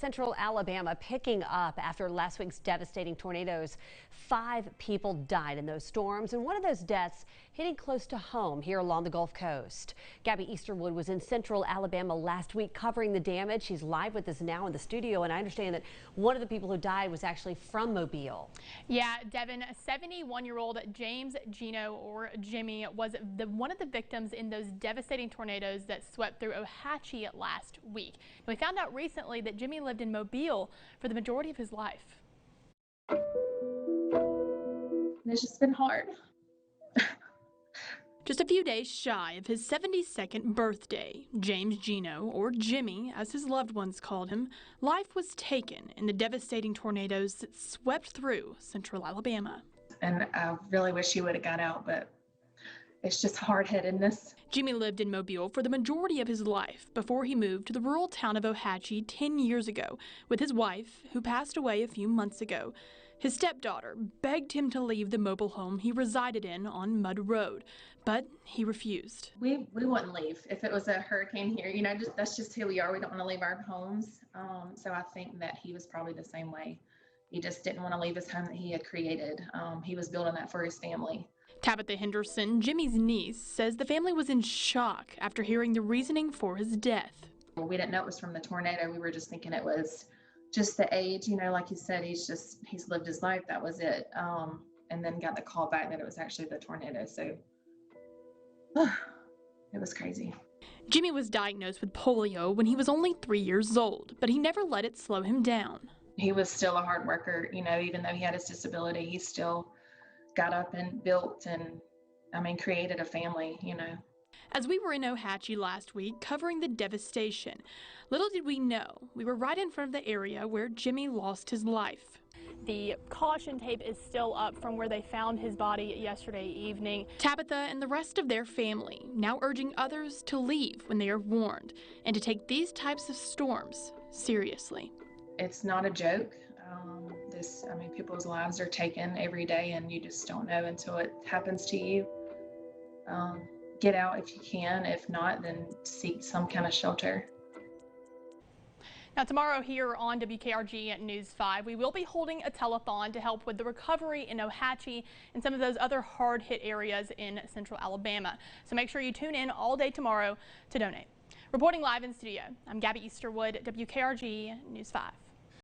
Central Alabama picking up after last week's devastating tornadoes. 5 people died in those storms, and one of those deaths hitting close to home here along the Gulf Coast. Gabby Easterwood was in Central Alabama last week covering the damage. She's live with us now in the studio, and I understand that one of the people who died was actually from Mobile. Yeah, Devin, 71-year-old James Gino, or Jimmy, was one of the victims in those devastating tornadoes that swept through Ohatchee last week. And we found out recently that Jimmy lived in Mobile for the majority of his life. It's just been hard. Just a few days shy of his 72nd birthday, James Gino, or Jimmy, as his loved ones called him, life was taken in the devastating tornadoes that swept through Central Alabama. And I really wish he would have got out, but it's just hard-headedness. Jimmy lived in Mobile for the majority of his life before he moved to the rural town of Ohatchee 10 years ago with his wife, who passed away a few months ago. His stepdaughter begged him to leave the mobile home he resided in on Mud Road, but he refused. We wouldn't leave if it was a hurricane here. You know, that's just who we are. We don't want to leave our homes. So I think that he was probably the same way. He just didn't want to leave his home that he had created. He was building that for his family. Tabitha Henderson, Jimmy's niece, says the family was in shock after hearing the reasoning for his death. We didn't know it was from the tornado. We were just thinking it was just the age, you know, like you said, he's lived his life, that was it. And then got the call back that it was actually the tornado. So it was crazy. Jimmy was diagnosed with polio when he was only 3 years old, but he never let it slow him down. He was still a hard worker, you know, even though he had his disability, he still got up and built and, created a family, you know. As we were in Ohatchee last week covering the devastation, little did we know we were right in front of the area where Jimmy lost his life. The caution tape is still up from where they found his body yesterday evening. Tabitha and the rest of their family now urging others to leave when they are warned and to take these types of storms seriously. It's not a joke. People's lives are taken every day, and you just don't know until it happens to you. Get out if you can. If not, then seek some kind of shelter. Now tomorrow here on WKRG News 5, we will be holding a telethon to help with the recovery in Ohatchee and some of those other hard-hit areas in Central Alabama. So make sure you tune in all day tomorrow to donate. Reporting live in studio, I'm Gabby Easterwood, WKRG News 5.